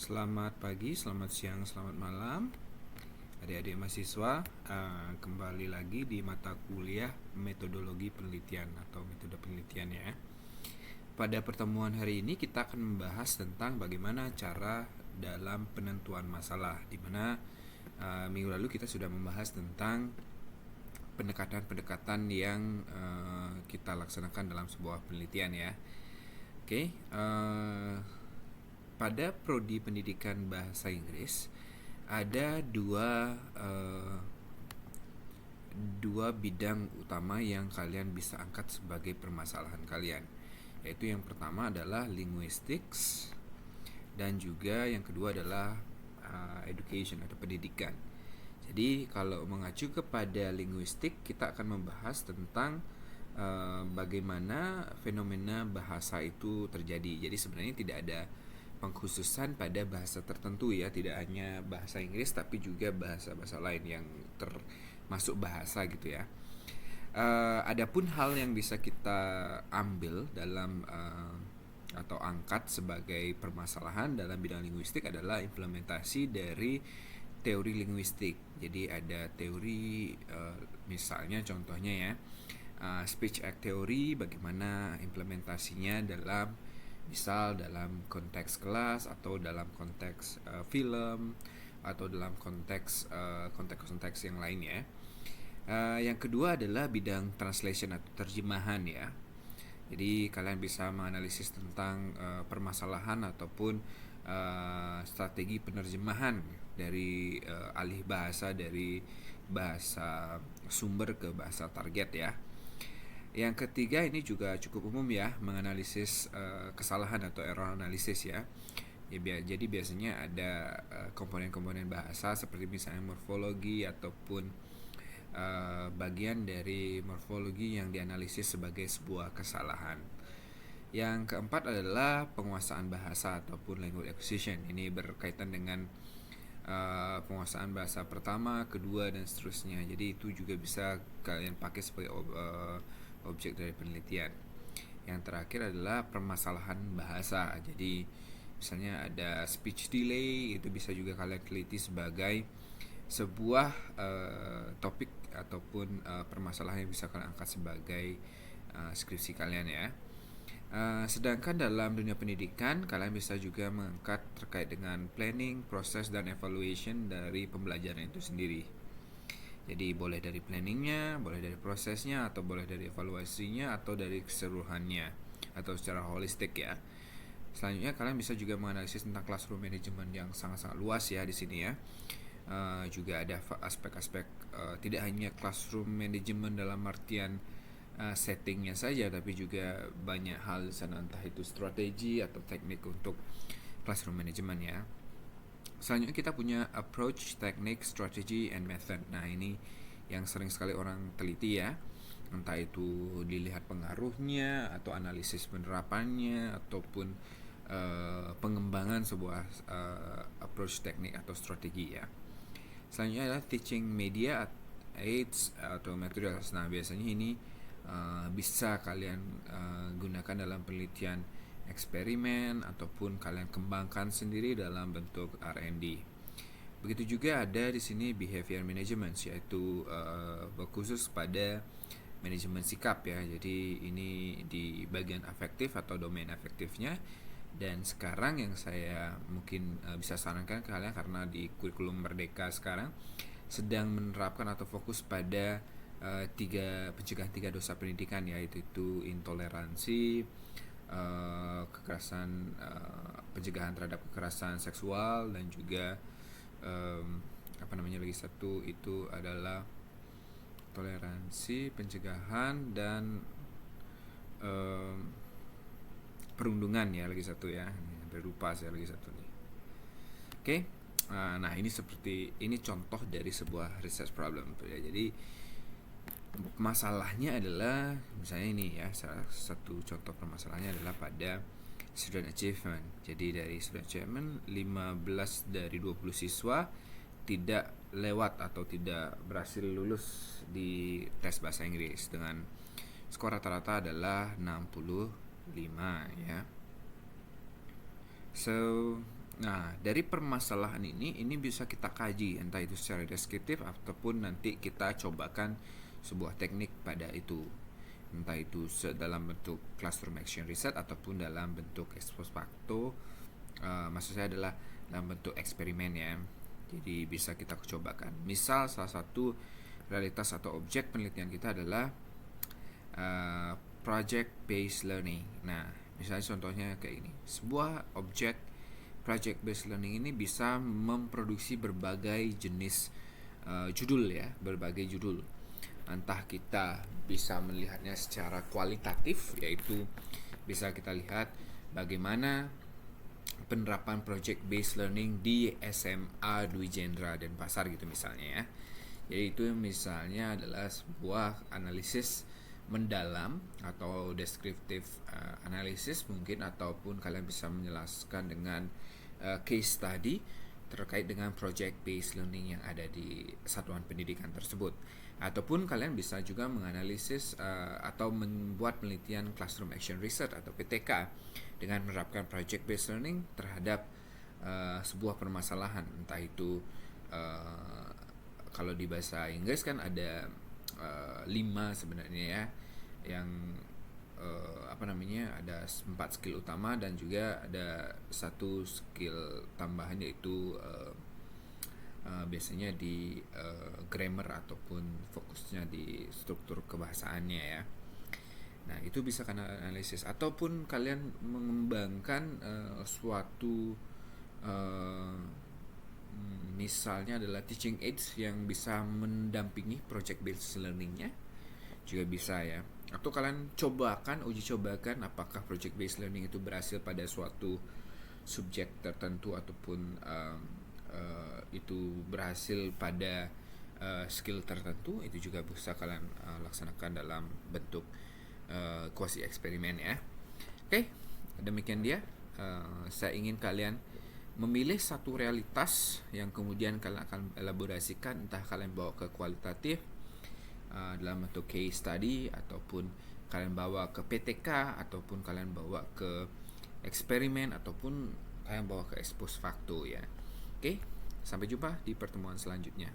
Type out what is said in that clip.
Selamat pagi, selamat siang, selamat malam adik-adik mahasiswa. Kembali lagi di mata kuliah metodologi penelitian atau metode penelitian ya. Pada pertemuan hari ini kita akan membahas tentang bagaimana cara dalam penentuan masalah, di mana minggu lalu kita sudah membahas tentang pendekatan-pendekatan yang kita laksanakan dalam sebuah penelitian ya. Oke, pada prodi pendidikan bahasa Inggris ada dua bidang utama yang kalian bisa angkat sebagai permasalahan kalian, yaitu yang pertama adalah linguistics dan juga yang kedua adalah education atau pendidikan. Jadi kalau mengacu kepada linguistik, kita akan membahas tentang bagaimana fenomena bahasa itu terjadi. Jadi sebenarnya tidak ada pengkhususan pada bahasa tertentu ya, tidak hanya bahasa Inggris tapi juga bahasa-bahasa lain yang termasuk bahasa gitu ya. Adapun hal yang bisa kita ambil dalam atau angkat sebagai permasalahan dalam bidang linguistik adalah implementasi dari teori linguistik. Jadi ada teori misalnya contohnya ya, speech act theory, bagaimana implementasinya dalam konteks kelas atau dalam konteks film atau dalam konteks yang lainnya. Yang kedua adalah bidang translation atau terjemahan ya. Jadi kalian bisa menganalisis tentang permasalahan ataupun strategi penerjemahan dari alih bahasa dari bahasa sumber ke bahasa target ya. Yang ketiga ini juga cukup umum ya, menganalisis kesalahan atau error analisis ya. Jadi biasanya ada komponen-komponen bahasa seperti misalnya morfologi ataupun bagian dari morfologi yang dianalisis sebagai sebuah kesalahan. Yang keempat adalah penguasaan bahasa ataupun language acquisition. Ini berkaitan dengan penguasaan bahasa pertama, kedua dan seterusnya. Jadi itu juga bisa kalian pakai sebagai objek dari penelitian. Yang terakhir adalah permasalahan bahasa. Jadi misalnya ada speech delay, itu bisa juga kalian teliti sebagai sebuah topik ataupun permasalahan yang bisa kalian angkat sebagai skripsi kalian ya. Sedangkan dalam dunia pendidikan, kalian bisa juga mengangkat terkait dengan planning, proses, dan evaluation dari pembelajaran itu sendiri. Jadi boleh dari planningnya, boleh dari prosesnya, atau boleh dari evaluasinya, atau dari keseluruhannya, atau secara holistik ya. Selanjutnya kalian bisa juga menganalisis tentang classroom management yang sangat-sangat luas ya di sini ya. Juga ada aspek-aspek tidak hanya classroom management dalam artian settingnya saja, tapi juga banyak hal di sana, entah itu strategi atau teknik untuk classroom management ya. Selanjutnya kita punya approach, technique, strategy, and method. Nah ini yang sering sekali orang teliti ya, entah itu dilihat pengaruhnya atau analisis penerapannya ataupun pengembangan sebuah approach, teknik atau strategi ya. Selanjutnya adalah teaching media, aids atau materials. Nah biasanya ini bisa kalian gunakan dalam penelitian eksperimen ataupun kalian kembangkan sendiri dalam bentuk R&D. Begitu juga ada di sini behavior management, yaitu berkhusus pada manajemen sikap ya. Jadi ini di bagian afektif atau domain afektifnya. Dan sekarang yang saya mungkin bisa sarankan ke kalian, karena di kurikulum Merdeka sekarang sedang menerapkan atau fokus pada pencegahan 3 dosa pendidikan, yaitu intoleransi, kekerasan, pencegahan terhadap kekerasan seksual, dan juga lagi satu itu adalah toleransi, pencegahan, dan perundungan ya, lagi satu ya, hampir lupa saya lagi satu nih. Oke. Nah ini contoh dari sebuah research problem ya. Jadi masalahnya adalah misalnya ini ya, salah satu contoh permasalahannya adalah pada student achievement. Jadi dari student achievement 15 dari 20 siswa tidak lewat atau tidak berhasil lulus di tes bahasa Inggris dengan skor rata-rata adalah 65 ya. So Nah, dari permasalahan ini bisa kita kaji, entah itu secara deskriptif ataupun nanti kita cobakan sebuah teknik pada itu. Entah itu dalam bentuk classroom action research ataupun dalam bentuk ex post facto. Maksud saya adalah dalam bentuk eksperimen ya. Jadi bisa kita cobakan. Misal salah satu realitas atau objek penelitian kita adalah project based learning. Nah, misalnya contohnya kayak ini. Sebuah objek project based learning ini bisa memproduksi berbagai jenis judul ya, berbagai judul. Entah kita bisa melihatnya secara kualitatif, yaitu bisa kita lihat bagaimana penerapan project based learning di SMA Dwi Jendra Denpasar gitu misalnya ya. Jadi itu misalnya adalah sebuah analisis mendalam atau deskriptif analisis mungkin, ataupun kalian bisa menjelaskan dengan case study terkait dengan project based learning yang ada di satuan pendidikan tersebut. Ataupun kalian bisa juga menganalisis atau membuat penelitian classroom action research atau PTK dengan menerapkan project based learning terhadap sebuah permasalahan, entah itu kalau di bahasa Inggris kan ada 5 sebenarnya ya, yang ada 4 skill utama dan juga ada satu skill tambahan, yaitu biasanya di grammar ataupun fokusnya di struktur kebahasaannya ya. Nah, itu bisa kalian analisis, ataupun kalian mengembangkan suatu misalnya adalah teaching aids yang bisa mendampingi project based learningnya juga bisa ya. Atau kalian uji cobakan apakah project based learning itu berhasil pada suatu subjek tertentu, ataupun itu berhasil pada skill tertentu. Itu juga bisa kalian laksanakan dalam bentuk quasi eksperimen ya. Oke, demikian dia. Saya ingin kalian memilih satu realitas yang kemudian kalian akan elaborasikan, entah kalian bawa ke kualitatif dalam bentuk case study, ataupun kalian bawa ke PTK, ataupun kalian bawa ke eksperimen, ataupun kalian bawa ke ex post facto ya. Oke, sampai jumpa di pertemuan selanjutnya.